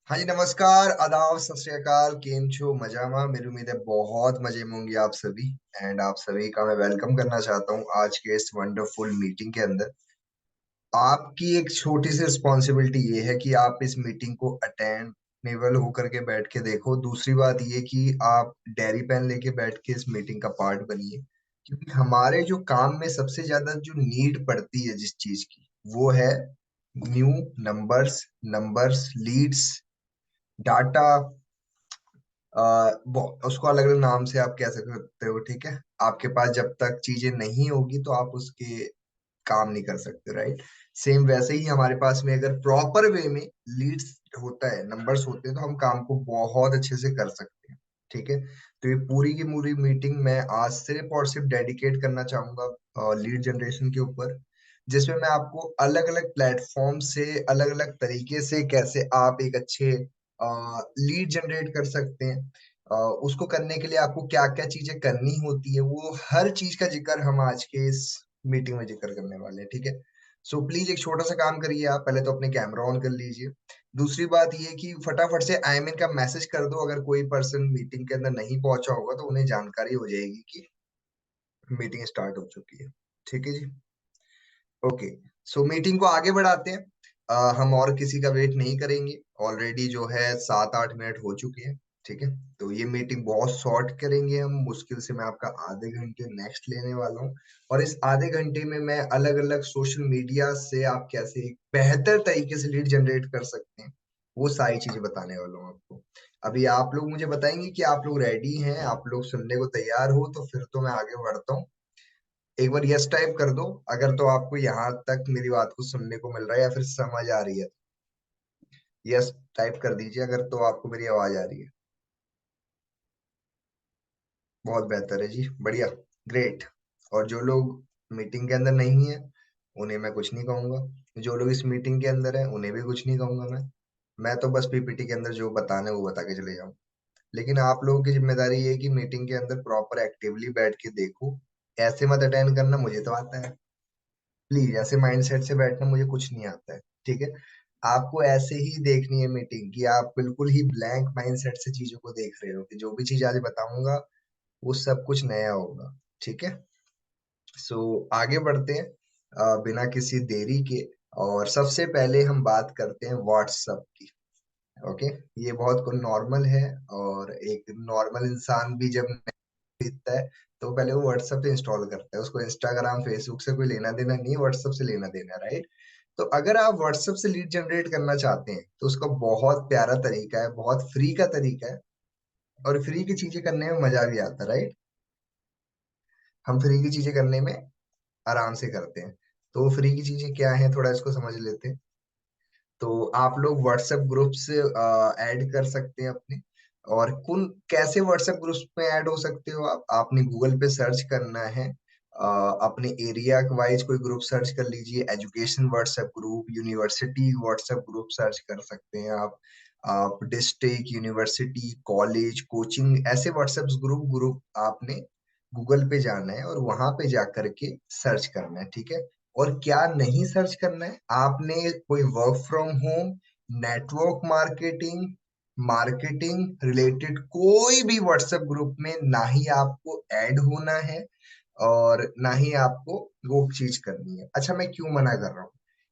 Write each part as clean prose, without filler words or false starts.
हाँ जी, नमस्कार, आदाब, सत श्री अकाल, केम छो, मजामा। मेरी उम्मीद है बहुत मजे में होंगे आप सभी। एंड आप सभी का मैं वेलकम करना चाहता हूँ आज के इस वंडरफुल मीटिंग के अंदर। आपकी एक छोटी सी रिस्पॉन्सिबिलिटी ये है कि आप इस मीटिंग को अटेंडेबल होकर के बैठ के देखो। दूसरी बात ये कि आप डायरी पेन लेके बैठ के इस मीटिंग का पार्ट बनिए, क्योंकि हमारे जो काम में सबसे ज्यादा जो नीड पड़ती है जिस चीज की, वो है न्यू नंबर्स, लीड्स, डाटा। उसको अलग अलग नाम से आप कह सकते हो, ठीक है। आपके पास जब तक चीजें नहीं होगी तो आप उसके काम नहीं कर सकते, राइट। सेम वैसे ही हमारे पास में अगर प्रॉपर वे में लीड्स होता है, नंबर्स होते हैं, तो हम काम को बहुत अच्छे से कर सकते हैं, ठीक है। तो ये पूरी की पूरी मीटिंग मैं आज सिर्फ और सिर्फ डेडिकेट करना चाहूंगा लीड जनरेशन के ऊपर, जिसमें मैं आपको अलग अलग प्लेटफॉर्म से, अलग अलग तरीके से कैसे आप एक अच्छे लीड जनरेट कर सकते हैं। उसको करने के लिए आपको क्या क्या चीजें करनी होती है, वो हर चीज का जिक्र हम आज के इस मीटिंग में जिक्र करने वाले हैं, ठीक है। सो प्लीज एक छोटा सा काम करिए, आप पहले तो अपने कैमरा ऑन कर लीजिए। दूसरी बात ये कि फटाफट से आई एम इन का मैसेज कर दो, अगर कोई पर्सन मीटिंग के अंदर नहीं पहुंचा होगा तो उन्हें जानकारी हो जाएगी कि मीटिंग स्टार्ट हो चुकी है, ठीक है जी। ओके, सो मीटिंग को आगे बढ़ाते हैं। हम और किसी का वेट नहीं करेंगे, ऑलरेडी जो है 7-8 मिनट हो चुके हैं, ठीक है। तो ये मीटिंग बहुत शॉर्ट करेंगे हम, मुश्किल से मैं आपका आधे घंटे नेक्स्ट लेने वाला हूँ। और इस आधे घंटे में मैं अलग अलग सोशल मीडिया से आप कैसे एक बेहतर तरीके से लीड जनरेट कर सकते हैं, वो सारी चीजें बताने वाला हूँ आपको। अभी आप लोग मुझे बताएंगे कि आप लोग रेडी हैं, आप लोग सुनने को तैयार हो, तो फिर तो मैं आगे बढ़ता हूँ। एक बार यस टाइप कर दो अगर तो आपको यहाँ तक मेरी बात को सुनने को मिल रहा है या फिर समझ आ रही है। यस टाइप कर दीजिए अगर तो आपको मेरी आवाज आ रही है। बहुत बेहतर है जी, बढ़िया, ग्रेट। और जो लोग मीटिंग के अंदर नहीं है उन्हें मैं कुछ नहीं कहूंगा, जो लोग इस मीटिंग के अंदर है उन्हें भी कुछ नहीं कहूंगा। मैं तो बस पीपीटी के अंदर जो बताना है वो बता के चले जाऊँ। लेकिन आप लोगों की जिम्मेदारी ये है कि मीटिंग के अंदर प्रॉपर एक्टिवली बैठ के देखो। ऐसे मत अटेंड करना, मुझे तो आता है। प्लीज ऐसे माइंडसेट से बैठना मुझे कुछ नहीं आता है, ठीक है। आपको ऐसे ही देखनी है मीटिंग कि आप बिल्कुल ही ब्लैंक माइंडसेट से चीजों को देख रहे हो कि जो भी चीज आज बताऊंगा वो सब कुछ नया होगा, ठीक है। सो आगे बढ़ते हैं बिना किसी देरी के। और सबसे पहले हम बात करते हैं व्हाट्सएप की। ओके, ये बहुत नॉर्मल है। और एक नॉर्मल इंसान भी जब खरीदता है तो पहले वो व्हाट्सएप पे इंस्टॉल करता है, उसको इंस्टाग्राम फेसबुक से कोई लेना देना नहीं, व्हाट्सएप से लेना देना, राइट। तो अगर आप व्हाट्सएप से लीड जनरेट करना चाहते हैं तो उसका बहुत प्यारा तरीका है, बहुत फ्री का तरीका है। और फ्री की चीजें करने में मजा भी आता है, राइट। हम फ्री की चीजें करने में आराम से करते हैं। तो फ्री की चीजें क्या है, थोड़ा इसको समझ लेते हैं। तो आप लोग व्हाट्सएप ग्रुप्स ऐड कर सकते हैं अपने। और कौन कैसे व्हाट्सएप ग्रुप्स में ऐड हो सकते हो आप, आपने गूगल पे सर्च करना है। अपने एरिया वाइज कोई ग्रुप सर्च कर लीजिए, education WhatsApp group, university WhatsApp group search कर सकते हैं आप डिस्ट्रिक्ट, यूनिवर्सिटी, कॉलेज, कोचिंग, ऐसे व्हाट्सएप ग्रुप आपने गूगल पे जाना है और वहां पे जा करके सर्च करना है, ठीक है। और क्या नहीं सर्च करना है, आपने कोई work from home, network marketing, marketing related कोई भी व्हाट्सएप ग्रुप में ना ही आपको ऐड होना है और ना ही आपको वो चीज करनी है। अच्छा, मैं क्यों मना कर रहा हूँ,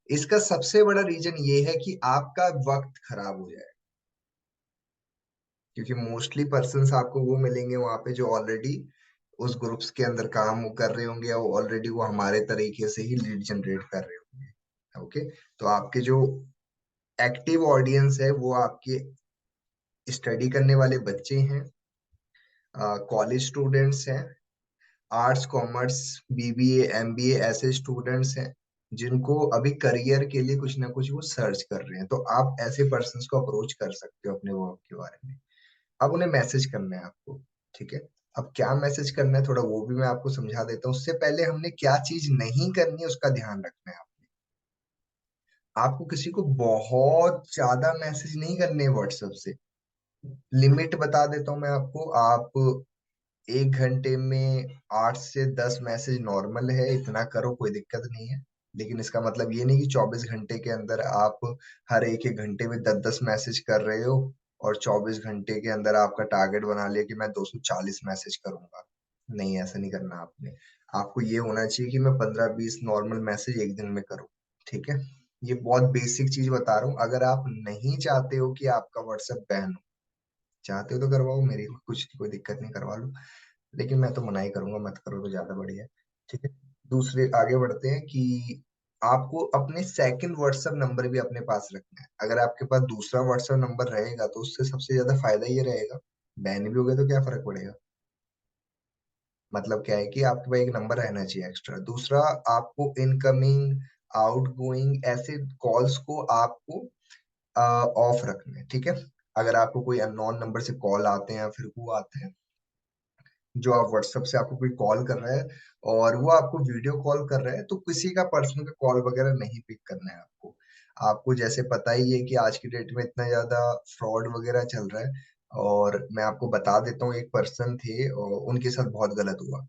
इसका सबसे बड़ा रीजन ये है कि आपका वक्त खराब हो जाए। क्योंकि मोस्टली पर्सन्स आपको वो मिलेंगे वहां पे जो ऑलरेडी उस ग्रुप्स के अंदर काम कर रहे होंगे, या ऑलरेडी वो हमारे तरीके से ही लीड जनरेट कर रहे होंगे, ओके। तो आपके जो एक्टिव ऑडियंस है वो आपके स्टडी करने वाले बच्चे हैं, कॉलेज स्टूडेंट्स हैं, आर्ट्स कॉमर्स, बीबीए, एमबीए, ऐसे स्टूडेंट्स हैं जिनको अभी करियर के लिए कुछ ना कुछ वो सर्च कर रहे हैं। तो आप ऐसे पर्सन्स को अप्रोच कर सकते हो अपने वर्क के बारे में। अब उन्हें मैसेज करना है आपको, ठीक है। अब क्या मैसेज करना है थोड़ा वो भी मैं आपको समझा देता हूँ। उससे पहले हमने क्या चीज नहीं करनी है उसका ध्यान रखना है आपने। आपको किसी को बहुत ज्यादा मैसेज नहीं करने व्हाट्सएप से। लिमिट बता देता हूँ मैं आपको। आप 1 घंटे में 8 से 10 मैसेज नॉर्मल है, इतना करो, कोई दिक्कत नहीं है। लेकिन इसका मतलब ये नहीं कि 24 घंटे के अंदर आप हर एक एक घंटे में 10-10 मैसेज कर रहे हो, और 24 घंटे के अंदर आपका टारगेट बना लिया कि मैं 240 मैसेज करूंगा। नहीं, ऐसा नहीं करना आपने। आपको ये होना चाहिए कि मैं 15-20 नॉर्मल मैसेज एक दिन में करूँ। ठीक है, ये बहुत बेसिक चीज बता रहा हूँ। अगर आप नहीं चाहते हो कि आपका व्हाट्सएप बैन हो, चाहते हो तो करवाओ, मेरी कुछ कोई दिक्कत नहीं, करवा लो। लेकिन मैं तो मना ही करूंगा, मत करो तो ज्यादा बढ़िया है। ठीक है, दूसरे आगे बढ़ते हैं कि आपको अपने सेकंड व्हाट्सएप नंबर भी अपने पास रखना है। अगर आपके पास दूसरा व्हाट्सएप नंबर रहेगा तो उससे सबसे ज्यादा फायदा ये रहेगा, बैन भी हो गया तो क्या फर्क पड़ेगा। मतलब क्या है कि आपके पास एक नंबर रहना चाहिए एक्स्ट्रा। दूसरा, आपको इनकमिंग, आउटगोइंग ऐसे कॉल्स को आपको ऑफ रखना है। ठीक है, अगर आपको कोई अननोन नंबर से कॉल आते हैं या फिर वो आते हैं, जो आप व्हाट्सएप से आपको कोई कॉल कर रहा है और वो आपको वीडियो कॉल कर रहा है, तो किसी का पर्सनल का कॉल वगैरह नहीं पिक करना है आपको। आपको जैसे पता ही है कि आज की डेट में इतना ज्यादा फ्रॉड वगैरह चल रहा है। और मैं आपको बता देता हूँ, एक पर्सन थे और उनके साथ बहुत गलत हुआ।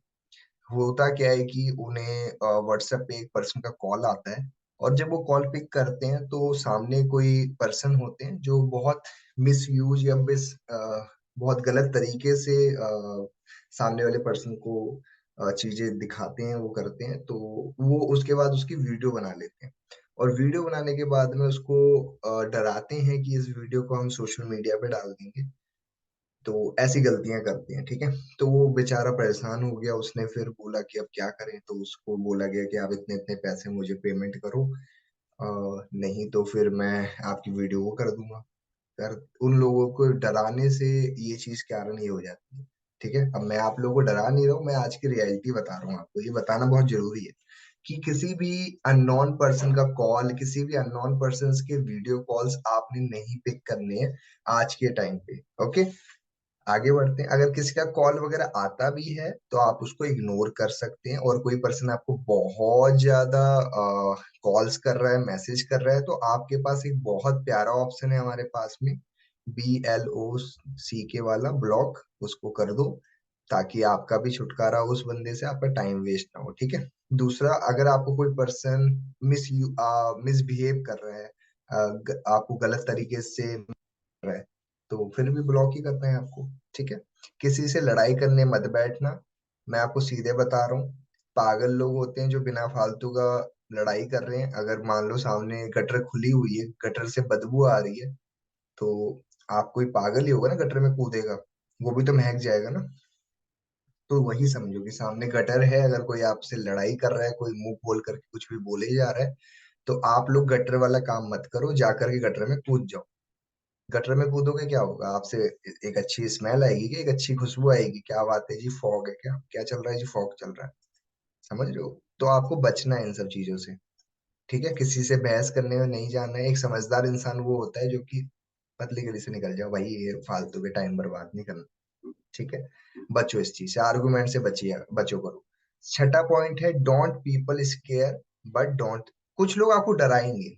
होता क्या है कि उन्हें व्हाट्सएप पे एक पर्सन का कॉल आता है, और जब वो कॉल पिक करते हैं तो सामने कोई पर्सन होते हैं जो बहुत मिस यूज या बहुत गलत तरीके से सामने वाले पर्सन को चीजें दिखाते हैं, वो करते हैं। तो वो उसके बाद उसकी वीडियो बना लेते हैं, और वीडियो बनाने के बाद में उसको डराते हैं कि इस वीडियो को हम सोशल मीडिया पे डाल देंगे। तो ऐसी गलतियां करते हैं। ठीक है, तो वो बेचारा परेशान हो गया, उसने फिर बोला कि अब क्या करें। तो उसको बोला गया कि आप इतने इतने पैसे मुझे पेमेंट करो, नहीं तो फिर मैं आपकी वीडियो को कर दूंगा। कर उन लोगों को डराने से ये चीज कारण ये हो जाती है। ठीक है, अब मैं आप लोगों को डरा नहीं रहा हूँ, मैं आज की रियलिटी बता रहा हूँ आपको, ये बताना बहुत जरूरी है कि किसी भी अननोन पर्सन का कॉल, किसी भी अननोन पर्सन के वीडियो कॉल्स आपने नहीं पिक करने हैं आज के टाइम पे। ओके, आगे बढ़ते हैं। अगर किसी का कॉल वगैरह आता भी है तो आप उसको इग्नोर कर सकते हैं, और कोई पर्सन आपको बहुत ज्यादा कॉल्स कर रहा है, मैसेज कर रहा है, तो आपके पास एक बहुत प्यारा ऑप्शन है हमारे पास में, BLOCK वाला, ब्लॉक, उसको कर दो, ताकि आपका भी छुटकारा हो उस बंदे से, आपका टाइम वेस्ट ना हो। ठीक है, दूसरा, अगर आपको कोई पर्सन मिसबिहेव कर रहा है, आपको गलत तरीके से रहा है, तो फिर भी ब्लॉक ही करना है आपको। ठीक है, किसी से लड़ाई करने मत बैठना। मैं आपको सीधे बता रहा हूँ, पागल लोग होते हैं जो बिना फालतू का लड़ाई कर रहे हैं। अगर मान लो सामने गटर खुली हुई है, गटर से बदबू आ रही है, तो आप, कोई पागल ही होगा ना गटर में कूदेगा, वो भी तो महक जाएगा ना। तो वही समझो कि सामने गटर है, अगर कोई आपसे लड़ाई कर रहा है, कोई मुंह खोल करके कुछ भी बोले जा रहा है, तो आप लोग गटर वाला काम मत करो, जाकर के गटर में कूद जाओ। गटर में कूदोगे क्या होगा आपसे, एक अच्छी स्मेल आएगी, कि एक अच्छी खुशबू आएगी, क्या बात है जी, फॉग है क्या, क्या चल रहा है जी, फॉग चल रहा है। समझ रहे हो, तो आपको बचना है इन सब चीजों से। ठीक है, किसी से बहस करने में नहीं जाना है। एक समझदार इंसान वो होता है जो कि पतली गली से निकल जाओ भाई, ये फालतू के टाइम बर्बाद नहीं करना। ठीक है, बचो इस चीज से, आर्गुमेंट से बचिए, बचो करो। छठा पॉइंट है, don't people square but don't. कुछ लोग आपको डराएंगे,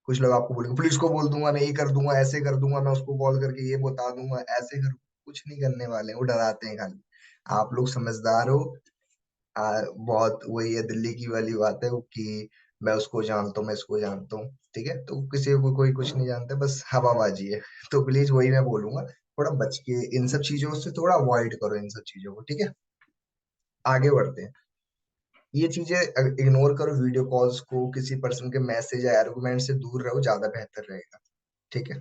कुछ लोग आपको बोलेंगे पुलिस को बोल दूंगा, मैं ये कर दूंगा, ऐसे कर दूंगा, मैं उसको कॉल करके ये बता दूंगा, ऐसे कर। कुछ नहीं करने वाले हैं, वो डराते हैं खाली। आप लोग समझदार हो। बहुत वही है, दिल्ली की वाली बात है वो कि मैं उसको जानता हूँ, मैं इसको जानता हूँ। ठीक है, तो किसी को कोई कुछ नहीं जानता, बस हवाबाजी है। तो प्लीज वही मैं बोलूंगा, थोड़ा बच के इन सब चीजों से थोड़ा अवॉइड करो इन सब चीजों को। ठीक है, आगे बढ़ते हैं। ये चीजें इग्नोर करो, वीडियो कॉल्स को, किसी पर्सन के मैसेज या आर्गुमेंट से दूर रहो, ज्यादा बेहतर रहेगा। ठीक है,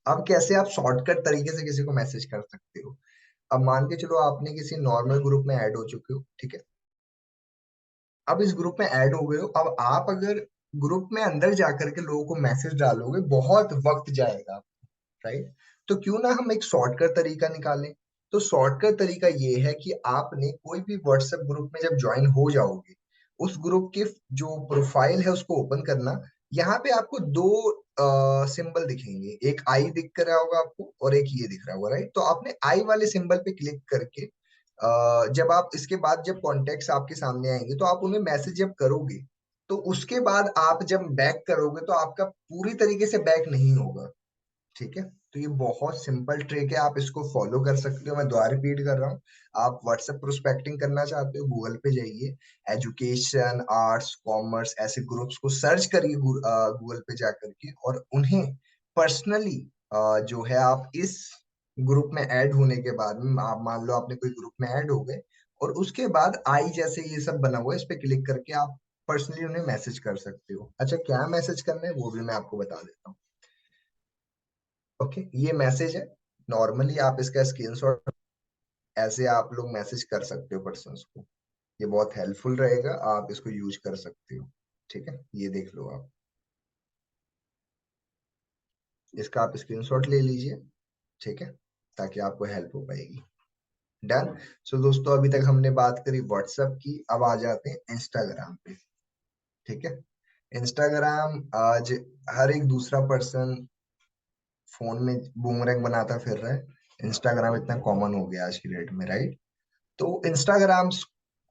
अब कैसे आप शॉर्टकट तरीके से किसी को मैसेज कर सकते हो। अब मान के चलो आपने किसी नॉर्मल ग्रुप में ऐड हो चुके हो। ठीक है, अब इस ग्रुप में ऐड हो गए हो, अब आप अगर ग्रुप में अंदर जाकर के लोगों को मैसेज डालोगे, बहुत वक्त जाएगा, राइट। तो क्यों ना हम एक शॉर्टकट तरीका निकालें। तो शॉर्टकट तरीका ये है कि आपने कोई भी व्हाट्सएप ग्रुप में जब ज्वाइन हो जाओगे, उस ग्रुप के जो प्रोफाइल है उसको ओपन करना। यहाँ पे आपको दो सिंबल दिखेंगे, एक आई दिख रहा होगा आपको और एक ये दिख रहा होगा, राइट। तो आपने आई वाले सिंबल पे क्लिक करके जब आप इसके बाद जब कॉन्टेक्ट्स आपके सामने आएंगे, तो आप उन्हें मैसेज जब करोगे, तो उसके बाद आप जब बैक करोगे तो आपका पूरी तरीके से बैक नहीं होगा। ठीक है, तो ये बहुत सिंपल ट्रिक है, आप इसको फॉलो कर सकते हो। मैं दोबारा रिपीट कर रहा हूँ। आप व्हाट्सएप प्रोस्पेक्टिंग करना चाहते हो, गूगल पे जाइए, एजुकेशन, आर्ट्स, कॉमर्स ऐसे ग्रुप्स को सर्च करिए गूगल पे जा करके, और उन्हें पर्सनली जो है आप इस ग्रुप में ऐड होने के बाद में, आप मान लो आपने कोई ग्रुप में ऐड हो गए, और उसके बाद आई जैसे ये सब बना हुआ है, इस पे क्लिक करके आप पर्सनली उन्हें मैसेज कर सकते हो। अच्छा, क्या मैसेज करना है वो भी मैं आपको बता देता हूँ। ओके, ये मैसेज है। नॉर्मली आप इसका स्क्रीनशॉट, ऐसे आप लोग मैसेज कर सकते हो पर्सन्स को। ये बहुत हेल्पफुल रहेगा, आप इसको यूज कर सकते हो। ठीक है, ये देख लो आप, इसका आप स्क्रीनशॉट ले लीजिए। ठीक है, ताकि आपको हेल्प हो पाएगी। डन। सो दोस्तों, अभी तक हमने बात करी व्हाट्सएप की, अब आ जाते हैं इंस्टाग्राम पे। ठीक है, इंस्टाग्राम आज हर एक दूसरा पर्सन फोन में बूमरैंग बनाता फिर रहा है। इंस्टाग्राम इतना कॉमन हो गया आज की डेट में, राइट? तो इंस्टाग्राम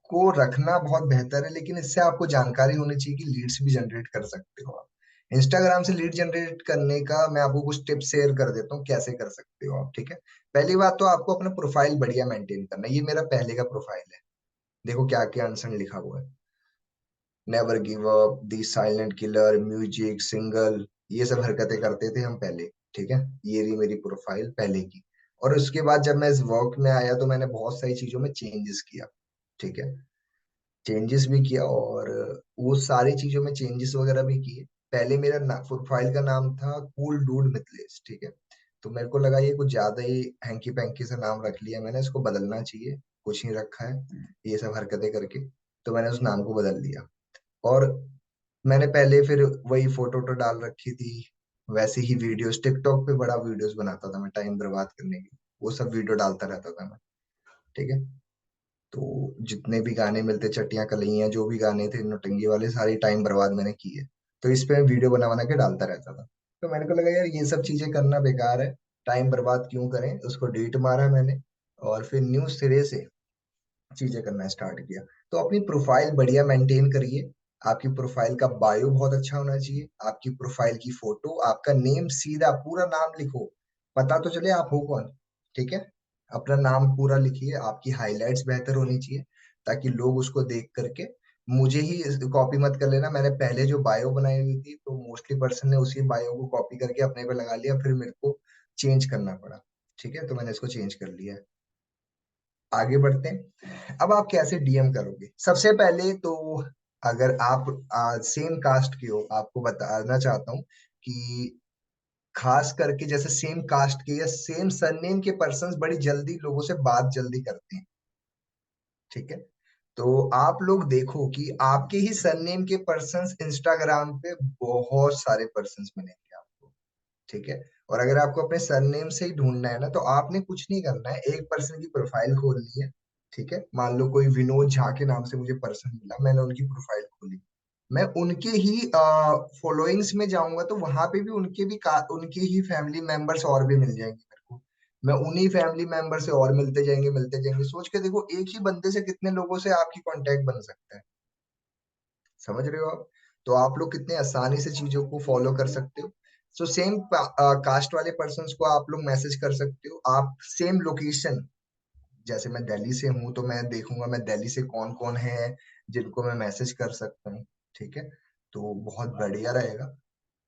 को रखना बहुत बेहतर है, लेकिन इससे आपको जानकारी होनी चाहिए कि लीड्स भी जनरेट कर सकते हो आप। इंस्टाग्राम से लीड जनरेट करने का मैं आपको कुछ टिप्स शेयर कर देता हूँ, कैसे कर सकते हो आप। ठीक है, पहली बात तो आपको अपना प्रोफाइल बढ़िया मेंटेन करना है। ये मेरा पहले का प्रोफाइल है, देखो क्या क्या आंसर लिखा हुआ है। नेवर गिव अप, दी साइलेंट किलर, म्यूजिक, सिंगल, ये सब हरकतें करते थे हम पहले। ठीक है, ये रही मेरी प्रोफाइल पहले की। और उसके बाद जब मैं इस वर्क में आया तो मैंने बहुत सारी चीजों में चेंजेस किया। ठीक है, चेंजेस भी किया, और वो सारी चीजों में चेंजेस वगैरह भी किए। पहले मेरा प्रोफाइल का नाम था कूल डूड मिथलेश। ठीक है, तो मेरे को लगा ये कुछ ज्यादा ही हैंकी पैंकी से नाम रख लिया मैंने, इसको बदलना चाहिए, कुछ नहीं रखा है ये सब हरकतें करके। तो मैंने उस नाम को बदल दिया। और मैंने पहले फिर वही फोटो वोटो डाल रखी थी, वैसे ही वीडियोस, टिकटॉक पे बड़ा वीडियोस बनाता था मैं टाइम बर्बाद करने के लिए, वो सब वीडियो डालता रहता था मैं। ठीक है, तो जितने भी गाने मिलते, चटिया कलैया जो भी गाने थे नौटंकी वाले, सारी टाइम बर्बाद मैंने किए। तो इस पे वीडियो बना बना के डालता रहता था। तो मैंने को लगा यार ये सब चीजें करना बेकार है, टाइम बर्बाद क्यों करें, उसको डिलीट मारा मैंने। और फिर न्यू सिरे से चीजें करना स्टार्ट किया। तो अपनी प्रोफाइल बढ़िया मेंटेन करिए। आपकी प्रोफाइल का बायो बहुत अच्छा होना चाहिए, आपकी प्रोफाइल की फोटो, आपका नेम, सीधा पूरा नाम लिखो, पता तो चले आप हो कौन। ठीक है, अपना नाम पूरा लिखिए, आपकी हाइलाइट्स बेहतर होनी चाहिए, ताकि लोग उसको देख करके, मुझे ही कॉपी मत कर लेना। मैंने पहले जो बायो बनाई हुई थी तो मोस्टली पर्सन ने उसी बायो को कॉपी करके अपने पे लगा लिया, फिर मेरे को चेंज करना पड़ा। ठीक है, तो मैंने इसको चेंज कर लिया है। आगे बढ़ते हैं। अब आप कैसे डीएम करोगे? सबसे पहले तो, अगर आप सेम कास्ट के हो, आपको बताना चाहता हूँ कि खास करके जैसे सेम कास्ट के या सेम सरनेम के पर्सन्स बड़ी जल्दी लोगों से बात जल्दी करते हैं। ठीक है, तो आप लोग देखो कि आपके ही सरनेम के पर्सन्स इंस्टाग्राम पे बहुत सारे पर्सन्स मिलेंगे आपको। ठीक है, और अगर आपको अपने सरनेम से ही ढूंढना है ना, तो आपने कुछ नहीं करना है, एक पर्सन की प्रोफाइल खोलनी है। ठीक है, मान लो कोई विनोद झा के नाम से मुझे पर्सन मिला, मैंने उनकी प्रोफाइल खोली, मैं उनके ही फॉलोइंग्स में जाऊंगा, तो वहां पे भी उनके ही फैमिली मेंबर्स और भी मिल जाएंगे मेरे को। मैं उन्हीं फैमिली मेंबर से और मिलते जाएंगे, सोच के देखो एक ही बंदे से कितने लोगों से आपकी कांटेक्ट बन सकता है। समझ रहे हो आप? तो आप लोग कितने आसानी से चीजों को फॉलो कर सकते हो। सो सेम कास्ट वाले पर्सन्स को आप लोग मैसेज कर सकते हो। आप सेम लोकेशन, जैसे मैं दिल्ली से हूँ तो मैं देखूंगा मैं दिल्ली से कौन कौन है जिनको मैं मैसेज कर सकता हूँ। ठीक है, तो बहुत बढ़िया रहेगा।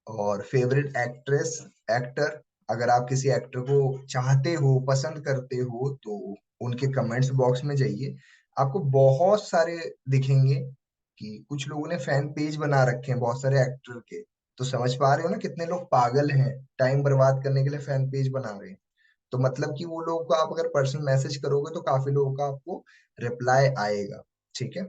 और फेवरेट एक्ट्रेस, एक्टर, अगर आप किसी एक्टर को चाहते हो, पसंद करते हो, तो उनके कमेंट्स बॉक्स में जाइए, आपको बहुत सारे दिखेंगे कि कुछ लोगों ने फैन पेज बना रखे हैं बहुत सारे एक्टर के। तो समझ पा रहे हो ना कितने लोग पागल हैं, टाइम बर्बाद करने के लिए फैन पेज बना रहे हैं। तो मतलब कि वो लोगों को आप अगर पर्सनल मैसेज करोगे तो काफी लोगों का आपको रिप्लाई आएगा। ठीक है,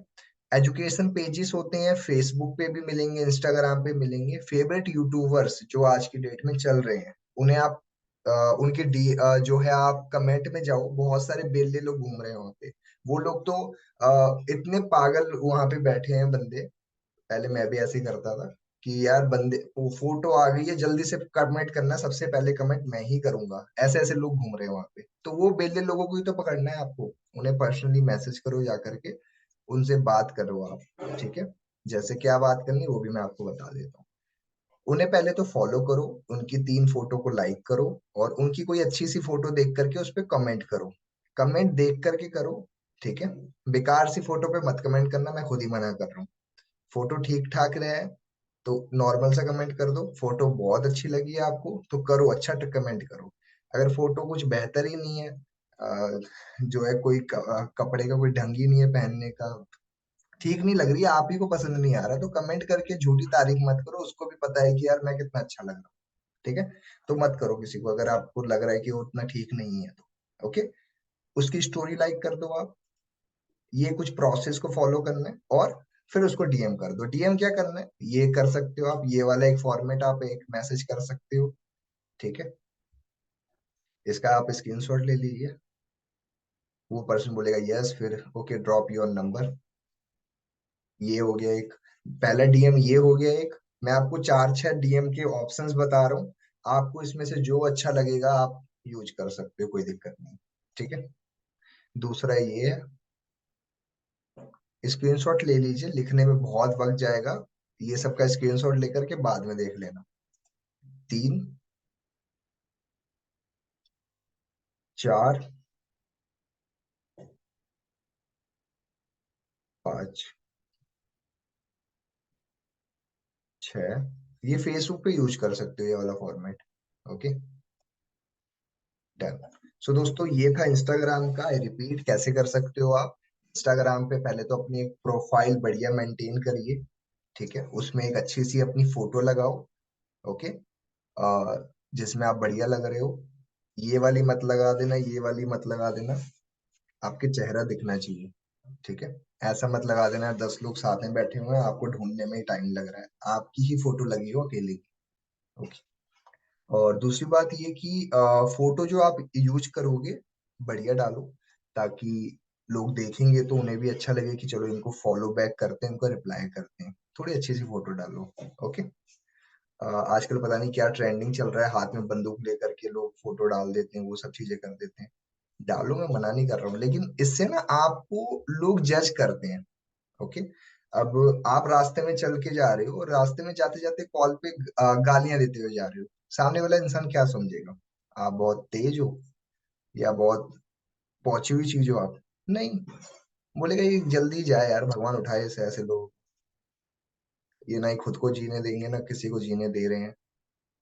एजुकेशन पेजेस होते हैं, फेसबुक पे भी मिलेंगे, इंस्टाग्राम पे मिलेंगे। फेवरेट यूट्यूबर्स जो आज की डेट में चल रहे हैं, उन्हें आप उनके जो है आप कमेंट में जाओ, बहुत सारे बेल्ले लोग घूम रहे हैं वहां पे। वो लोग तो इतने पागल वहां पे बैठे हैं बंदे, पहले मैं भी ऐसे ही करता था कि यार बंदे वो फोटो आ गई है जल्दी से कमेंट करना, सबसे पहले कमेंट मैं ही करूंगा, ऐसे ऐसे लोग घूम रहे हैं वहां पे। तो वो बेले लोगों को ही तो पकड़ना है आपको, उन्हें पर्सनली मैसेज करो जा करके, उनसे बात करो आप। ठीक है, जैसे क्या बात करनी है वो भी मैं आपको बता देता हूँ। उन्हें पहले तो फॉलो करो, उनकी 3 फोटो को लाइक करो, और उनकी कोई अच्छी सी फोटो देख करके उस पर कमेंट करो। कमेंट देख करके करो, ठीक है। बेकार सी फोटो पे मत कमेंट करना, मैं खुद ही मना कर रहा हूँ। फोटो ठीक ठाक रहे तो नॉर्मल सा कमेंट कर दो। फोटो बहुत अच्छी लगी है आपको तो करो, अच्छा कमेंट करो। अगर फोटो कुछ बेहतर ही नहीं है, जो है कोई कपड़े का कोई ढंग ही नहीं है पहनने का, ठीक नहीं लग रही है, आप ही को पसंद नहीं आ रहा, तो कमेंट करके झूठी तारीफ मत करो। उसको भी पता है कि यार मैं कितना अच्छा लग रहा हूँ, ठीक है। तो मत करो किसी को, अगर आपको लग रहा है कि वो उतना ठीक नहीं है तो ओके। उसकी स्टोरी लाइक कर दो आप। ये कुछ प्रोसेस को फॉलो करना है, और फिर उसको डीएम कर दो। डीएम क्या करना है, ये कर सकते हो आप, ये वाला एक फॉर्मेट आप एक मैसेज कर सकते हो, ठीक है। इसका आप स्क्रीनशॉट ले लीजिए। वो पर्सन बोलेगा यस, फिर ओके ड्रॉप योर नंबर। ये हो गया एक, पहला डीएम ये हो गया एक। मैं आपको 4-6 डीएम के ऑप्शंस बता रहा हूँ, आपको इसमें से जो अच्छा लगेगा आप यूज कर सकते हो, कोई दिक्कत नहीं, ठीक है। दूसरा ये है, स्क्रीनशॉट ले लीजिए, लिखने में बहुत वक्त जाएगा, ये सब का स्क्रीनशॉट लेकर के बाद में देख लेना। 3, 4, 5, 6। ये फेसबुक पे यूज कर सकते हो ये वाला फॉर्मेट, ओके डन। सो दोस्तों ये था इंस्टाग्राम का। रिपीट कैसे कर सकते हो आप। इंस्टाग्राम पे पहले तो अपनी एक प्रोफाइल बढ़िया मेंटेन करिए, ठीक है। उसमें एक अच्छी सी अपनी फोटो लगाओ, ओके, जिसमें आप बढ़िया लग रहे हो। ये वाली मत लगा देना, ये वाली मत लगा देना, आपके चेहरा दिखना चाहिए, ठीक है। ऐसा मत लगा देना 10 लोग साथ में बैठे हुए हैं, आपको ढूंढने में ही टाइम लग रहा है, आपकी ही फोटो लगी हो अकेले की, ओके। और दूसरी बात ये कि फोटो जो आप यूज करोगे बढ़िया डालो, ताकि लोग देखेंगे तो उन्हें भी अच्छा लगे कि चलो इनको फॉलो बैक करते हैं, इनको रिप्लाई करते हैं। थोड़ी अच्छी सी फोटो डालो, ओके। आजकल पता नहीं क्या ट्रेंडिंग चल रहा है, हाथ में बंदूक लेकर के लोग फोटो डाल देते हैं, वो सब चीजें कर देते हैं। डालो, मैं मना नहीं कर रहा हूँ, लेकिन इससे ना आपको लोग जज करते हैं, ओके। अब आप रास्ते में चल के जा रहे हो और रास्ते में जाते जाते कॉल पे गालियां देते हुए जा रहे हो, सामने वाला इंसान क्या समझेगा, आप बहुत तेज हो या बहुत पहुंची हुई चीज हो आप। नहीं, बोलेगा ये जल्दी जाए यार, भगवान उठाए ऐसे ऐसे लोग, ये ना ही खुद को जीने देंगे ना किसी को जीने दे रहे हैं,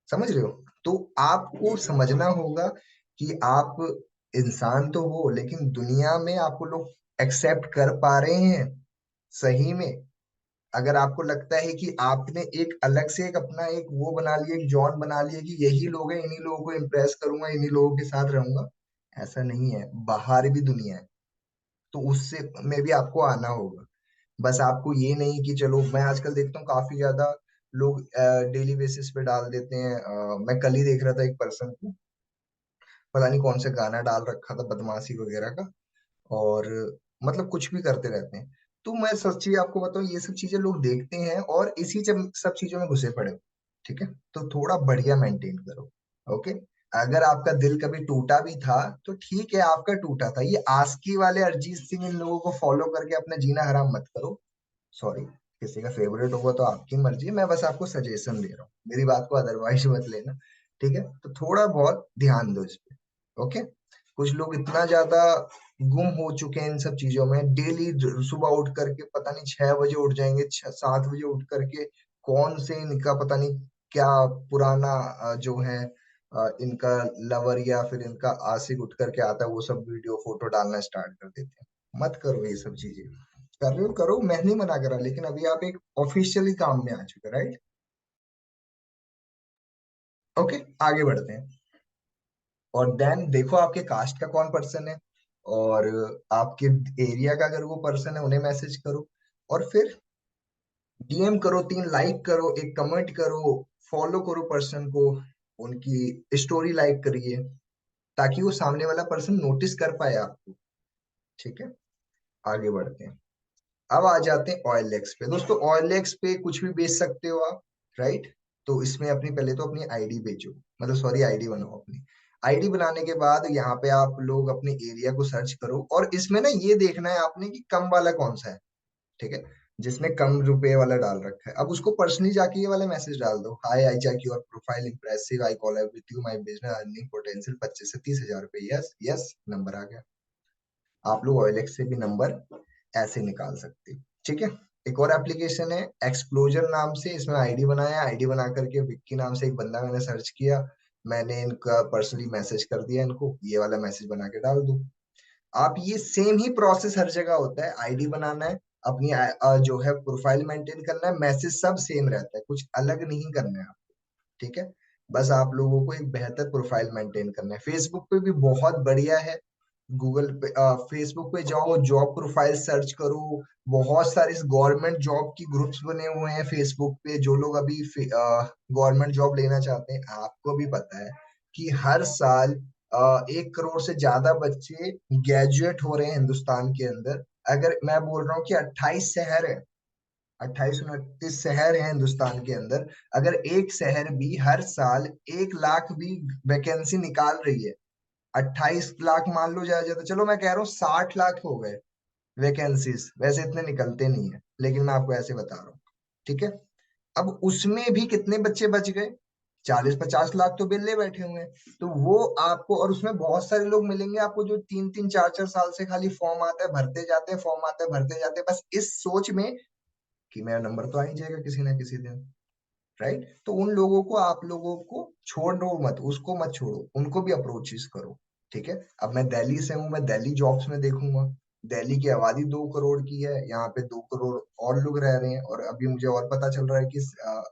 समझ रहे हो। तो आपको समझना होगा कि आप इंसान तो हो, लेकिन दुनिया में आपको लोग एक्सेप्ट कर पा रहे हैं सही में। अगर आपको लगता है कि आपने एक अलग से एक अपना एक वो बना लिया, एक जॉन बना लिया कि यही लोग हैं, इन्हीं लोगों को इम्प्रेस करूंगा, इन्हीं लोगों के साथ रहूंगा, ऐसा नहीं है। बाहर भी दुनिया है, तो उससे में भी आपको आना होगा। बस आपको ये नहीं कि चलो, मैं आजकल देखता हूँ काफी ज्यादा लोग डेली बेसिस पे डाल देते हैं। मैं कल ही देख रहा था एक पर्सन को, पता नहीं कौन सा गाना डाल रखा था बदमाशी वगैरह का, और मतलब कुछ भी करते रहते हैं। तो मैं सच्ची आपको बताऊं, ये सब चीजें लोग देखते हैं और इसी सब चीजों में घुसे पड़े हो, ठीक है। तो थोड़ा बढ़िया मेंटेन करो, ओके। अगर आपका दिल कभी टूटा भी था तो ठीक है, आपका टूटा था। ये आस्की वाले अरिजीत सिंह इन लोगों को फॉलो करके अपना जीना हराम मत करो। सॉरी, किसी का फेवरेट होगा तो आपकी मर्जी है, मैं बस आपको सजेशन दे रहा हूँ, मेरी बात को अदरवाइज मत लेना, ठीक है। तो थोड़ा बहुत ध्यान दो इस पे, ओके। कुछ लोग इतना ज्यादा गुम हो चुके हैं इन सब चीजों में, डेली सुबह उठ करके पता नहीं 6 बजे उठ जाएंगे, 7 बजे उठ करके कौन से इनका पता नहीं क्या पुराना जो है इनका लवर या फिर इनका आशिक उठ करके आता है, वो सब वीडियो फोटो डालना स्टार्ट कर देते हैं। मत करो ये सब चीजें। कर रहे हो करो, मैं नहीं मना करा, लेकिन अभी आप एक ऑफिशियली काम में आ चुके, राइट। ओके, आगे बढ़ते हैं। और देन देखो आपके कास्ट का कौन पर्सन है, और आपके एरिया का अगर वो पर्सन है उन्हें मैसेज करो, और फिर डीएम करो, 3 लाइक करो, एक कमेंट करो, फॉलो करो पर्सन को, उनकी स्टोरी लाइक करिए, ताकि वो सामने वाला पर्सन नोटिस कर पाए आपको, ठीक है। आगे बढ़ते हैं। अब आ जाते हैं OLX पे। दोस्तों OLX पे कुछ भी बेच सकते हो आप, राइट। तो इसमें अपनी पहले तो अपनी आईडी बेचो, मतलब सॉरी आईडी बनाओ अपनी। आईडी बनाने के बाद यहाँ पे आप लोग अपने एरिया को सर्च करो, और इसमें ना ये देखना है आपने कि कम वाला कौन सा है, ठीक है। जिसने कम रुपए वाला डाल रखा है, अब उसको पर्सनली जाके ये वाला मैसेज डाल दो, hi I check your profile impressive, I collab with you, my business earning potential 25 से 30 हजार रुपए, यस यस, नंबर आ गया। आप लोग OLX से भी नंबर ऐसे निकाल सकते हो। ठीक है। एक और एप्लीकेशन है एक्सप्लोजर नाम से, इसमें आईडी बनाया, आईडी बना करके विक्की नाम से एक बंदा मैंने सर्च किया, मैंने इनका पर्सनली मैसेज कर दिया, इनको ये वाला मैसेज बना के डाल दो। आप ये सेम ही प्रोसेस हर जगह होता है, आईडी बनाना है, अपनी जो है प्रोफाइल मेंटेन करना है, मैसेज सब सेम रहता है, कुछ अलग नहीं करना है आपको। ठीक है। बस आप लोगों को एक बेहतर प्रोफाइल मेंटेन करना है। फेसबुक पे भी बहुत बढ़िया है, गूगल पे फेसबुक पे जाओ, जॉब प्रोफाइल सर्च करो, बहुत सारे गवर्नमेंट जॉब की ग्रुप्स बने हुए हैं फेसबुक पे, जो लोग अभी गवर्नमेंट जॉब लेना चाहते हैं, आपको भी पता है कि हर साल 1 करोड़ से ज्यादा बच्चे ग्रेजुएट हो रहे हैं हिंदुस्तान के अंदर। अगर मैं बोल रहा हूँ कि 28 शहर है, 28-29 शहर है हिंदुस्तान के अंदर, अगर एक शहर भी हर साल 1 लाख भी वैकेंसी निकाल रही है, 28 लाख मान लो जाया जाए, तो चलो मैं कह रहा हूँ 60 लाख हो गए वैकेंसीज, वैसे इतने निकलते नहीं है, लेकिन मैं आपको ऐसे बता रहा हूँ। ठीक है। अब उसमें भी कितने बच्चे बच गए, 40-50 लाख तो बेले बैठे हुए हैं। तो वो आपको, और उसमें बहुत सारे लोग मिलेंगे आपको जो 3-3 4-4 साल से खाली फॉर्म आता है भरते जाते हैं, फॉर्म आता है भरते जाते हैं, बस इस सोच में कि मेरा नंबर तो आ ही जाएगा किसी ना किसी दिन। राइट। तो उन लोगों को, आप लोगों को छोड़ो मत, उसको मत छोड़ो, उनको भी अप्रोचेस करो। ठीक है। अब मैं दिल्ली से हूँ, मैं दिल्ली जॉब्स में देखूंगा, दिल्ली की आबादी 2 करोड़ की है, यहाँ पे 2 करोड़ और लोग रह रहे हैं, और अभी मुझे और पता चल रहा है कि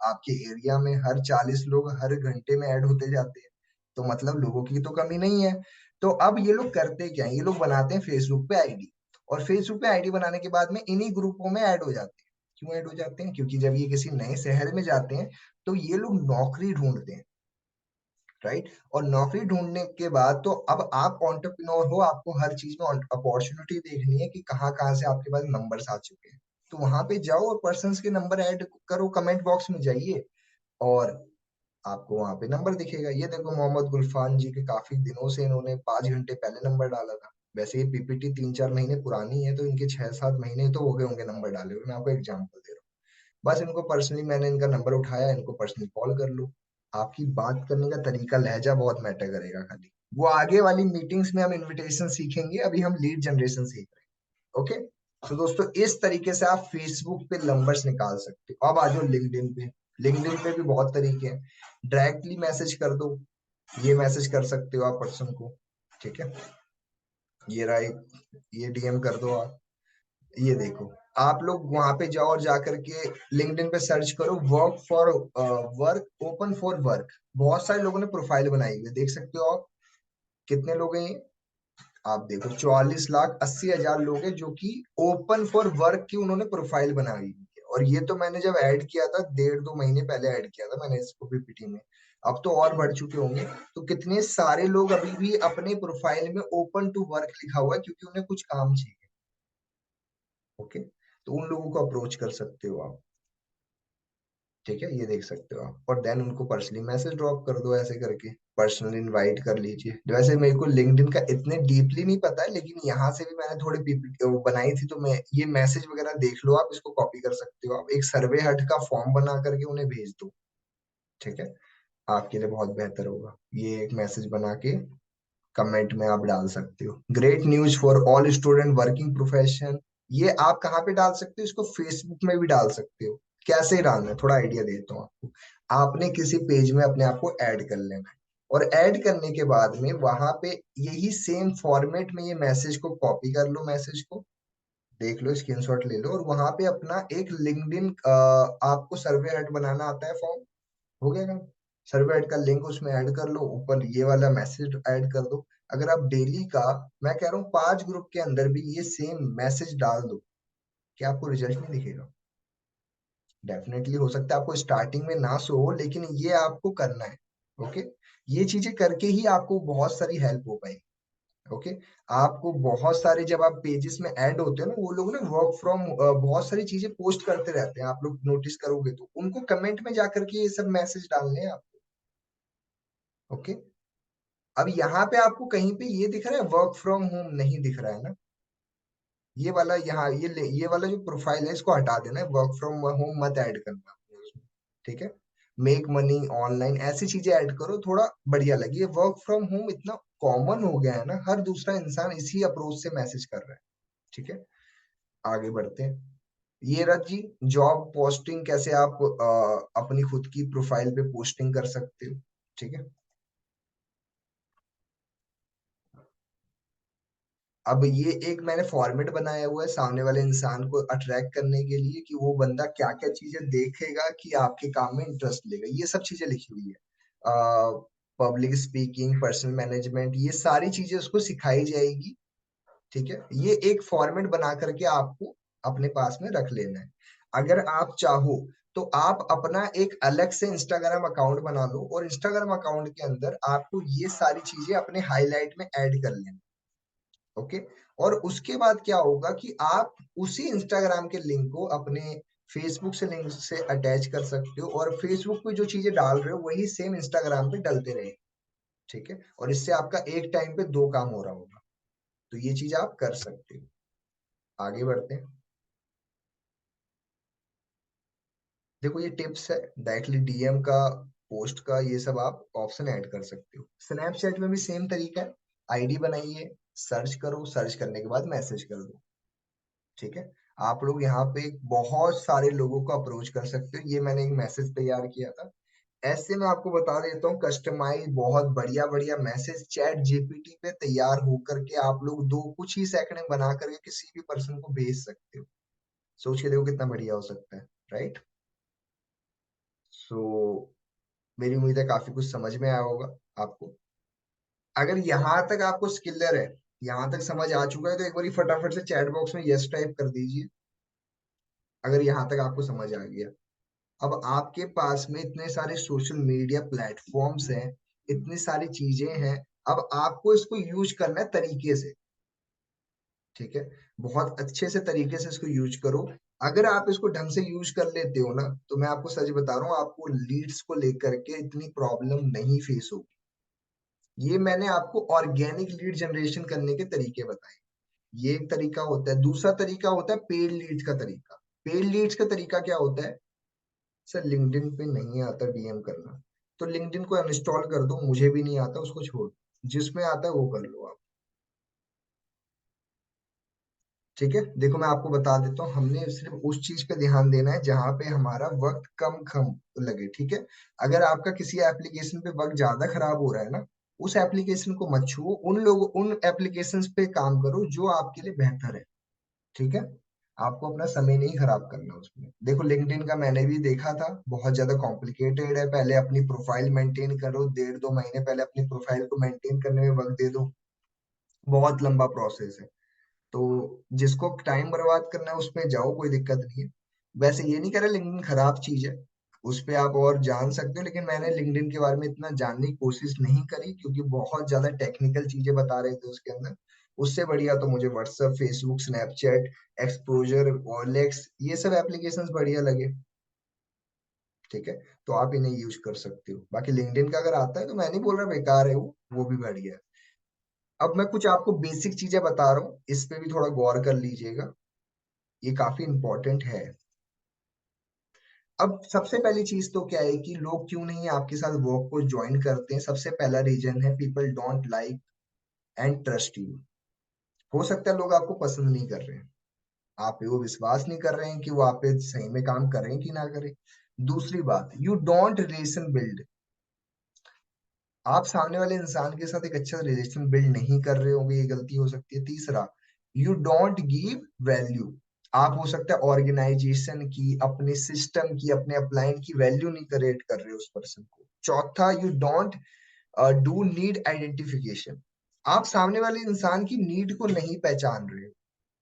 आपके एरिया में हर 40 लोग हर घंटे में ऐड होते जाते हैं, तो मतलब लोगों की तो कमी नहीं है। तो अब ये लोग करते क्या है, ये लोग बनाते हैं फेसबुक पे आईडी, और फेसबुक पे आईडी बनाने के बाद में इन्हीं ग्रुपों में ऐड हो जाते हैं। क्यों ऐड हो जाते हैं, क्योंकि जब ये किसी नए शहर में जाते हैं तो ये लोग नौकरी ढूंढते हैं। राइट। और नौकरी ढूंढने के बाद तो अब आप एंटरप्रेन्योर हो, आपको हर चीज में अपॉर्चुनिटी देखनी है कि कहाँ कहाँ से आपके पास नंबर्स आ चुके हैं, तो वहां पे जाओ और पर्सन्स के नंबर ऐड करो, कमेंट बॉक्स में जाइए, और आपको वहां पे नंबर दिखेगा। ये देखो मोहम्मद गुलफान जी के काफी दिनों से इन्होंने 5 घंटे पहले नंबर डाला था, वैसे ये पीपीटी 3-4 महीने पुरानी है, तो इनके 6-7 महीने तो हो गए होंगे नंबर डाले हुए। मैं आपको एग्जाम्पल दे रहा हूँ, बस इनको पर्सनली मैंने इनका नंबर उठाया, इनको पर्सनली कॉल कर लो। आपकी बात करने का तरीका, लहजा बहुत मैटर करेगा खाली, वो आगे वाली मीटिंग्स में हम इनविटेशन सीखेंगे, अभी हम लीड जनरेशन सीख रहे हैं। ओके। तो दोस्तों इस तरीके से आप फेसबुक पे नंबर्स निकाल सकते हो। अब आ जाओ लिंक्डइन पे, लिंक्डइन पे भी बहुत तरीके हैं, डायरेक्टली मैसेज कर दो, ये मैसेज कर सकते हो आप पर्सन को। ठीक है। ये रहा एक, ये डीएम कर दो आप। ये देखो, आप लोग वहां पे जाओ और जाकर के लिंक्डइन पे सर्च करो work for work, open for work, बहुत सारे लोगों ने प्रोफाइल बनाई हुई है, देख सकते हो आप कितने लोग हैं ये। आप देखो 44,80,000 लोग हैं जो कि ओपन फॉर वर्क की उन्होंने प्रोफाइल बनाई हुई है। और ये तो मैंने जब ऐड किया था 1.5-2 महीने पहले ऐड किया था मैंने इसको पीपीटी में, अब तो और बढ़ चुके होंगे। तो कितने सारे लोग अभी भी अपने प्रोफाइल में ओपन टू वर्क लिखा हुआ है, क्योंकि उन्हें कुछ काम चाहिए। ओके। तो उन लोगों को अप्रोच कर सकते हो आप। ठीक है, ये देख सकते हो आप, और देन उनको पर्सनली मैसेज ड्रॉप कर दो, ऐसे करके पर्सनली इनवाइट कर लीजिए। वैसे मेरे को लिंक्डइन का इतने डीपली नहीं पता है, लेकिन यहाँ से भी मैंने थोड़ी पीपीटी वो बनाई थी, तो मैं ये मैसेज वगैरह देख लो आप, इसको कॉपी कर सकते हो आप, एक सर्वे हट का फॉर्म बना करके उन्हें भेज दो। ठीक है। आपके लिए बहुत बेहतर होगा, ये एक मैसेज बना के कमेंट में आप डाल सकते हो, great news for all student working profession. ये आप कहाँ पे डाल सकते हो, इसको फेसबुक में भी डाल सकते हो। कैसे डालना है थोड़ा आइडिया देता हूँ आपको। आपने किसी पेज में अपने आप को ऐड कर लेना है, और ऐड करने के बाद में वहां पे यही सेम फॉर्मेट में ये मैसेज को कॉपी कर लो, मैसेज को देख लो, स्क्रीनशॉट ले लो, और वहां पे अपना एक लिंक्डइन आपको सर्वे हेड बनाना आता है फॉर्म, हो गया काम। सर्वे ऐड का लिंक उसमें ऐड कर लो, ऊपर ये वाला मैसेज ऐड कर दो। अगर आप डेली का, मैं कह रहा हूँ 5 ग्रुप के अंदर भी ये सेम मैसेज डाल दो, क्या आपको रिजल्ट नहीं दिखेगा? डेफिनेटली हो सकता है आपको स्टार्टिंग में ना सो हो, लेकिन ये आपको करना है। ओके। ये चीजें करके ही आपको बहुत सारी हेल्प हो पाएगी। ओके। आपको बहुत सारे, जब आप पेजेस में ऐड होते हो ना, वो लोग ना वर्क फ्रॉम बहुत सारी चीजें पोस्ट करते रहते हैं, आप लोग नोटिस करोगे तो उनको कमेंट में जाकर के ये सब मैसेज डालने हैं आपको। ओके। अब यहाँ पे आपको कहीं पे ये दिख रहा है, वर्क फ्रॉम होम नहीं दिख रहा है ना, ये वाला यहाँ ये वाला जो प्रोफाइल है इसको हटा देना है, वर्क फ्रॉम होम मत ऐड करना अपने उसमें, ठीक है। मेक मनी ऑनलाइन ऐसी चीजें ऐड करो, थोड़ा बढ़िया लगे। वर्क फ्रॉम होम इतना कॉमन हो गया है ना, हर दूसरा इंसान इसी अप्रोच से मैसेज कर रहा है, ठीक है। आगे बढ़ते हैं। ये रथ जी, जॉब पोस्टिंग कैसे आप अपनी खुद की प्रोफाइल पे पोस्टिंग कर सकते हो, ठीक है। अब ये एक मैंने फॉर्मेट बनाया हुआ है सामने वाले इंसान को अट्रैक्ट करने के लिए, कि वो बंदा क्या क्या चीजें देखेगा कि आपके काम में इंटरेस्ट लेगा, ये सब चीजें लिखी हुई है। पब्लिक स्पीकिंग, पर्सनल मैनेजमेंट, ये सारी चीजें उसको सिखाई जाएगी, ठीक है। ये एक फॉर्मेट बना करके आपको अपने पास में रख लेना है। अगर आप चाहो तो आप अपना एक अलग से इंस्टाग्राम अकाउंट बना लो, और इंस्टाग्राम अकाउंट के अंदर आपको ये सारी चीजें अपने हाईलाइट में ऐड कर लेना, ओके। और उसके बाद क्या होगा कि आप उसी इंस्टाग्राम के लिंक को अपने फेसबुक से लिंक से अटैच कर सकते हो, और फेसबुक पे जो चीजें डाल रहे हो वही सेम इंस्टाग्राम पे डलते रहे, ठीक है। और इससे आपका एक टाइम पे दो काम हो रहा होगा, तो ये चीज आप कर सकते हो। आगे बढ़ते हैं। देखो ये टिप्स है, डायरेक्टली डीएम का, पोस्ट का, ये सब आप ऑप्शन ऐड कर सकते हो। स्नैपचैट में भी सेम तरीका है, आईडी बनाइए, सर्च करो, सर्च करने के बाद मैसेज कर दो, ठीक है। आप लोग यहाँ पे बहुत सारे लोगों को अप्रोच कर सकते हो। ये मैंने एक मैसेज तैयार किया था, ऐसे मैं आपको बता देता हूँ, कस्टमाइज बहुत बढ़िया बढ़िया मैसेज चैट जीपीटी पे तैयार होकर के आप लोग दो कुछ ही सेकंड में बना करके किसी भी पर्सन को भेज सकते हो। सोच के देखो कितना बढ़िया हो सकता है, राइट। सो मेरी उम्मीद है काफी कुछ समझ में आया होगा आपको। अगर यहाँ तक आपको स्किलर है, यहाँ तक समझ आ चुका है, तो एक बार फटाफट से चैट बॉक्स में यस टाइप कर दीजिए, अगर यहाँ तक आपको समझ आ गया। अब आपके पास में इतने सारे सोशल मीडिया प्लेटफॉर्म्स हैं, इतनी सारी चीजें हैं, अब आपको इसको यूज करना है तरीके से, ठीक है। बहुत अच्छे से तरीके से इसको यूज करो। अगर आप इसको ढंग से यूज कर लेते हो ना, तो मैं आपको सच बता रहा हूँ, आपको लीड्स को लेकर के इतनी प्रॉब्लम नहीं फेस होगी। ये मैंने आपको ऑर्गेनिक लीड जनरेशन करने के तरीके बताए, ये एक तरीका होता है। दूसरा तरीका होता है पेड लीड्स का तरीका। पेड लीड्स का तरीका क्या होता है? सर लिंक्डइन पे नहीं आता डीएम करना, तो लिंक्डइन को अनइंस्टॉल कर दो, मुझे भी नहीं आता, उसको छोड़ दो। जिसमें आता है वो कर लो आप, ठीक है। देखो मैं आपको बता देता हूँ, हमने सिर्फ उस चीज पे ध्यान देना है जहां पे हमारा वक्त कम कम लगे, ठीक है। अगर आपका किसी एप्लीकेशन पे वक्त ज्यादा खराब हो रहा है ना, उस एप्लीकेशन को मत छुओ, उन एप्लीकेशंस पे काम करो जो आपके लिए बेहतर है, ठीक है। आपको अपना समय नहीं खराब करना उसमें। देखो लिंक्डइन का मैंने भी देखा था, बहुत ज्यादा कॉम्प्लिकेटेड है। पहले अपनी प्रोफाइल मेंटेन करो, 1.5 2 महीने पहले अपनी प्रोफाइल को मेंटेन करने में वक्त दे दो, बहुत लंबा प्रोसेस है। तो जिसको टाइम बर्बाद करना है उसमें जाओ, कोई दिक्कत नहीं है। वैसे ये नहीं कह रहा लिंक्डइन खराब चीज है, उस पे आप और जान सकते हो, लेकिन मैंने लिंक्डइन के बारे में इतना जानने की कोशिश नहीं करी, क्योंकि बहुत ज्यादा टेक्निकल चीजें बता रहे थे उसके अंदर। उससे बढ़िया तो मुझे WhatsApp, Facebook, Snapchat, exposure, OLX, ये सब एप्लीकेशंस बढ़िया लगे, ठीक है। तो आप इन्हें यूज कर सकते हो। बाकी लिंक्डइन का अगर आता है तो मैं नहीं बोल रहा बेकार है, वो भी बढ़िया है। अब मैं कुछ आपको बेसिक चीजें बता रहा हूँ, इस पे भी थोड़ा गौर कर लीजिएगा, ये काफी इंपॉर्टेंट है। अब सबसे पहली चीज तो क्या है कि लोग क्यों नहीं आपके साथ वर्क को ज्वाइन करते हैं? सबसे पहला रीजन है people don't like and trust you. हो सकता है लोग आपको पसंद नहीं कर रहे हैं, आप पे वो विश्वास नहीं कर रहे हैं कि वो आप पे सही में काम करें कि ना करें। दूसरी बात, यू डोंट रिलेशन बिल्ड, आप सामने वाले इंसान के साथ एक अच्छा रिलेशन बिल्ड नहीं कर रहे होंगे, ये गलती हो सकती है। तीसरा, यू डोंट गिव वैल्यू, आप हो सकता है ऑर्गेनाइजेशन की, अपने सिस्टम की, अपने अपलाइन की वैल्यू नहीं क्रिएट कर रहे हो उस पर्सन को। चौथा, you don't do need identification, आप सामने वाले इंसान की नीड को नहीं पहचान रहे हो।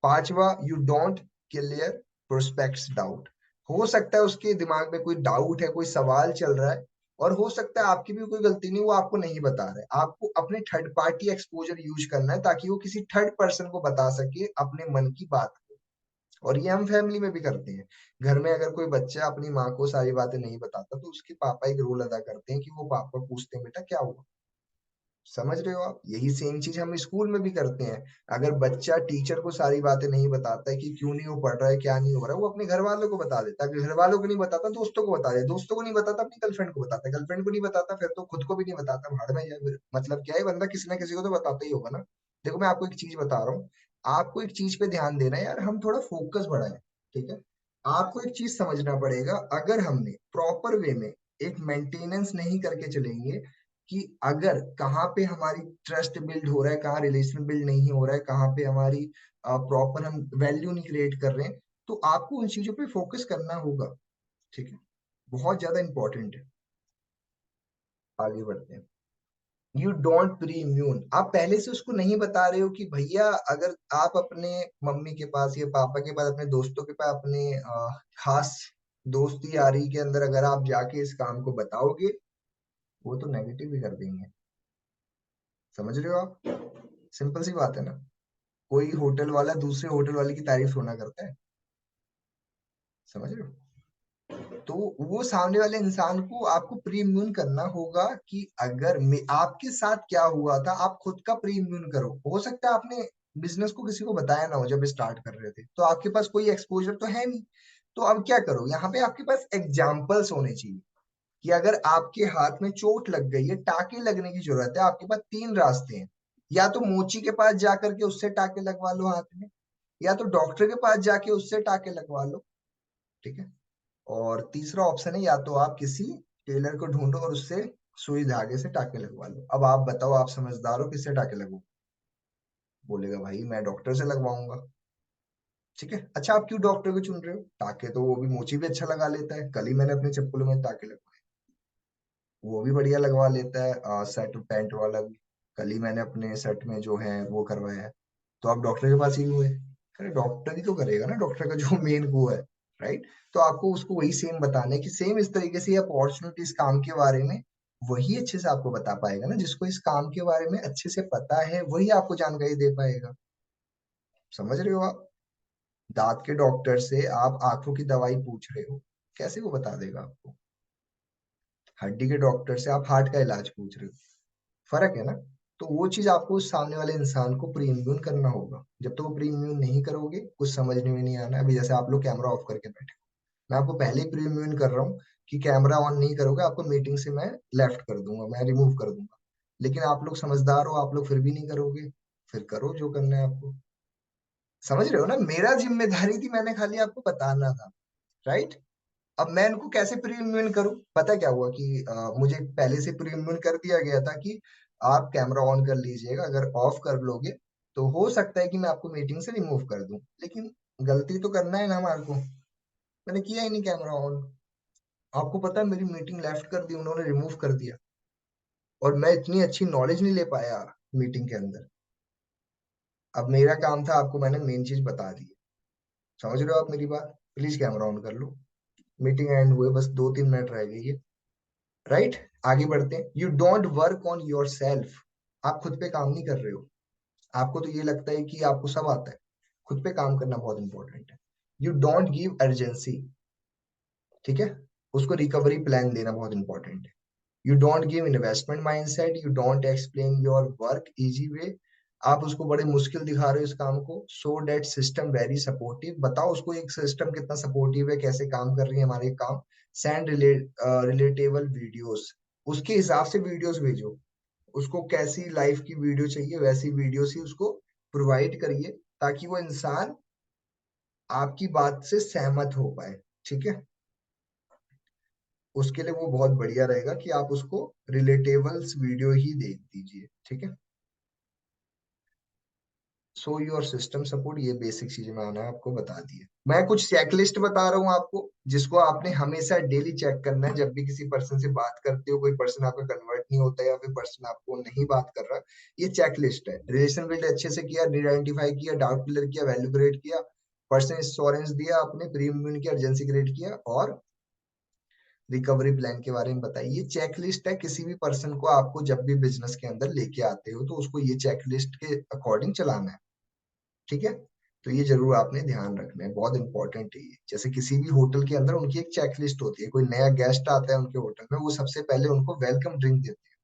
पांचवा, you don't clear prospects doubt, हो सकता है उसके दिमाग में कोई डाउट है, कोई सवाल चल रहा है, और हो सकता है आपकी भी कोई गलती नहीं, वो आपको नहीं बता रहा है। आपको अपने थर्ड पार्टी एक्सपोजर यूज करना है, ताकि वो किसी थर्ड पर्सन को बता सके अपने मन की बात को। और ये हम फैमिली में भी करते हैं। घर में अगर कोई बच्चा अपनी माँ को सारी बातें नहीं बताता, तो उसके पापा एक रोल अदा करते हैं कि वो पापा पूछते हैं बेटा क्या हुआ, समझ रहे हो आप? यही सेम चीज हम स्कूल में भी करते हैं। अगर बच्चा टीचर को सारी बातें नहीं बताता है कि क्यों नहीं वो पढ़ रहा है, क्या नहीं हो रहा है, वो अपने घर वालों को बता देता है। अगर घर वालों को नहीं बताता, दोस्तों को बता दे, दोस्तों को नहीं बताता, अपनी गर्लफ्रेंड को बताता है, गर्लफ्रेंड को नहीं बताता, फिर तो खुद को भी नहीं बताता, भाड़ में जाए फिर। मतलब क्या है, बंदा किसी ना किसी को तो बताता ही होगा ना। देखो मैं आपको एक चीज बता रहा हूँ, आपको एक चीज पे ध्यान देना है यार, हम थोड़ा फोकस बढ़ाएं। ठीक है? आपको एक चीज समझना पड़ेगा, अगर हमने प्रॉपर वे में एक मेंटेनेंस नहीं करके चलेंगे, कि अगर कहाँ पे हमारी ट्रस्ट बिल्ड हो रहा है, कहाँ रिलेशन बिल्ड नहीं हो रहा है, कहाँ पे हमारी प्रॉपर हम वैल्यू नहीं क्रिएट कर रहे हैं, तो आपको उन चीजों पे फोकस करना होगा। ठीक है? बहुत ज्यादा इंपॉर्टेंट है। आगे बढ़ते हैं। यू डोंट प्री इम्यून, आप पहले से उसको नहीं बता रहे हो कि भैया, अगर आप अपने मम्मी के पास या पापा के पास, अपने दोस्तों के पास, अपने खास दोस्ती यारी के अंदर अगर आप जाके इस काम को बताओगे, वो तो नेगेटिव ही कर देंगे। समझ रहे हो आप? सिंपल सी बात है ना। कोई होटल वाला दूसरे होटल वाले की तारीफ थोड़ा ना करता है। समझ रहे हो? तो वो सामने वाले इंसान को आपको प्री इम्यून करना होगा, कि अगर आपके साथ क्या हुआ था, आप खुद का प्री इम्यून करो। हो सकता है आपने बिजनेस को किसी को बताया ना हो जब स्टार्ट कर रहे थे, तो आपके पास कोई एक्सपोजर तो है नहीं। तो अब क्या करो, यहाँ पे आपके पास एग्जाम्पल्स होने चाहिए, कि अगर आपके हाथ में चोट लग गई है, टाके लगने की जरूरत है, आपके पास तीन रास्ते हैं। या तो मोची के पास जाकर के उससे टाके लगवा लो हाथ में, या तो डॉक्टर के पास जाके उससे टाके लगवा लो। ठीक है? और तीसरा ऑप्शन है, या तो आप किसी टेलर को ढूंढो और उससे सुई धागे से टाके लगवा लो। अब आप बताओ, आप समझदार हो, किससे टाके लगवाओ? बोलेगा भाई मैं डॉक्टर से लगवाऊंगा। ठीक है? अच्छा, आप क्यों डॉक्टर को चुन रहे हो? टाके तो वो भी मोची भी अच्छा लगा लेता है, कल ही मैंने अपने चप्पलों में टाके लगवाए, वो भी बढ़िया लगवा लेता है, शर्ट पैंट वाला भी। कल ही मैंने अपने शर्ट में जो है वो करवाया है। तो आप डॉक्टर के पास ही हुए? अरे डॉक्टर ही तो करेगा ना, डॉक्टर का जो मेन वो है। राइट? तो आपको उसको वही सेम बताना है, कि सेम इस तरीके से अपॉर्चुनिटी इस काम के बारे में वही अच्छे से आपको बता पाएगा ना, जिसको इस काम के बारे में अच्छे से पता है, वही आपको जानकारी दे पाएगा। समझ रहे हो आप? दांत के डॉक्टर से आप आंखों की दवाई पूछ रहे हो, कैसे वो बता देगा आपको? हड्डी के डॉक्टर से आप हार्ट का इलाज पूछ रहे हो, फर्क है ना। तो वो चीज आपको उस सामने वाले इंसान को प्री इम्यून करना होगा। जब तक वो प्री इम्यून नहीं करोगे, कुछ समझने में नहीं आना। अभी जैसे आप लोग कैमरा ऑफ करके बैठे हो, मैं आपको पहले ही प्री इम्यून कर रहा हूँ कि कैमरा ऑन नहीं करोगे, आपको मीटिंग से मैं लेफ्ट कर दूंगा, मैं रिमूव कर दूंगा। लेकिन आप लोग समझदार हो, आप लोग फिर भी नहीं करोगे। फिर करो जो करना है आपको। समझ रहे हो ना? मेरा जिम्मेदारी थी, मैंने खाली आपको बताना था। राइट? अब मैं इनको कैसे प्रीमियम करूं? पता क्या हुआ कि मुझे पहले से प्रीमियम कर दिया गया था कि आप कैमरा ऑन कर लीजिएगा, अगर ऑफ कर लोगे तो हो सकता है कि मैं आपको मीटिंग से रिमूव कर दूं। लेकिन गलती तो करना है ना हमारे को, मैंने किया ही नहीं कैमरा ऑन। आपको पता है मेरी मीटिंग लेफ्ट कर दी, उन्होंने रिमूव कर दिया। और मैं इतनी अच्छी नॉलेज नहीं ले पाया मीटिंग के अंदर। अब मेरा काम था, आपको मैंने मेन चीज बता दी। समझ रहे हो आप मेरी बात? प्लीज कैमरा ऑन कर लो। मीटिंग एंड हुए बस 2-3 मिनट रह गई है। राइट? आगे बढ़ते हैं। You don't work on your self, आप खुद पे काम नहीं कर रहे हो। आपको तो ये लगता है कि आपको सब आता है। खुद पे काम करना बहुत इंपॉर्टेंट है। You don't give urgency. ठीक है? उसको रिकवरी प्लान देना बहुत इंपॉर्टेंट है। You don't give investment mindset, you don't explain your work easy way, आप उसको बड़े मुश्किल दिखा रहे हो इस काम को। सो डेट सिस्टम वेरी सपोर्टिव, बताओ उसको एक सिस्टम कितना सपोर्टिव है, कैसे काम कर रही है हमारे काम। सेंड रिलेटेबल वीडियोस, उसके हिसाब से वीडियोस भेजो। उसको कैसी लाइफ की वीडियो चाहिए, वैसी वीडियोस ही उसको प्रोवाइड करिए, ताकि वो इंसान आपकी बात से सहमत हो पाए। ठीक है? उसके लिए वो बहुत बढ़िया रहेगा कि आप उसको रिलेटेबल्स वीडियो ही दे दीजिए। ठीक है? सो योर सिस्टम सपोर्ट, ये बेसिक चीजें मैंने आपको बता दी है। मैं कुछ चेकलिस्ट बता रहा हूँ आपको, जिसको आपने हमेशा डेली चेक करना है। जब भी किसी पर्सन से बात करते हो, कोई पर्सन आपका कन्वर्ट नहीं होता है या फिर पर्सन आपको नहीं बात कर रहा, ये चेकलिस्ट है। रिलेशन बिल्ड अच्छे से किया, आइडेंटिफाई किया, डाउट क्लियर किया, वैल्यू क्रिएट किया, पर्सन इंश्योरेंस दिया, आपने प्रीमियम की अर्जेंसी क्रिएट किया, और रिकवरी प्लान के बारे में बताइए। ये चेकलिस्ट है, किसी भी पर्सन को आपको जब भी बिजनेस के अंदर लेके आते हो, तो उसको ये चेकलिस्ट के अकॉर्डिंग चलाना है। ठीक है? तो ये जरूर आपने ध्यान रखना है, बहुत इंपॉर्टेंट है ये। जैसे किसी भी होटल के अंदर उनकी एक चेकलिस्ट होती है, कोई नया गेस्ट आता है उनके होटल में, वो सबसे पहले उनको वेलकम ड्रिंक देते हैं।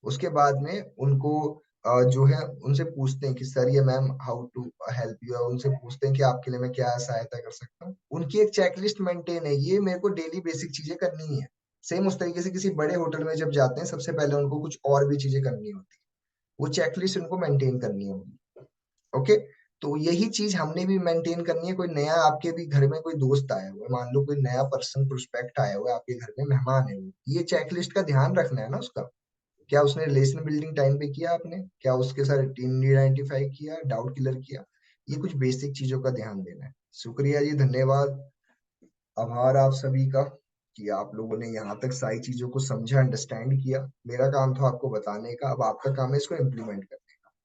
उसके बाद में उनको जो है उनसे पूछते हैं कि सर ये ma'am how to help you, उनसे पूछते हैं कि आपके लिए मैं क्या सहायता कर सकता हूँ। उनकी एक चेकलिस्ट मेंटेन है, ये मेरे को डेली बेसिक चीजें करनी है। सेम उस तरीके से किसी बड़े होटल में जब जाते हैं सबसे पहले उनको कुछ और भी चीजें करनी होती है, वो चेकलिस्ट उनको मेंटेन करनी होगी। ओके, तो यही चीज हमने भी मेंटेन करनी है। कोई नया आपके भी घर में कोई दोस्त आया हुआ है, मान लो कोई नया पर्सन प्रोस्पेक्ट आया हुआ है आपके घर में, मेहमान है वो, ये चेकलिस्ट का ध्यान रखना है ना उसका। क्या उसने रिलेशन बिल्डिंग टाइम पे किया आपने, क्या उसके साथ टीम आइडेंटिफाई किया, डाउट क्लियर किया, ये कुछ बेसिक चीजों का ध्यान देना है। शुक्रिया जी, धन्यवाद, आभार आप सभी का कि आप लोगों ने यहाँ तक सारी चीजों को समझा, अंडरस्टैंड किया। मेरा काम था आपको बताने का, अब आपका काम है इसको इम्प्लीमेंट करना।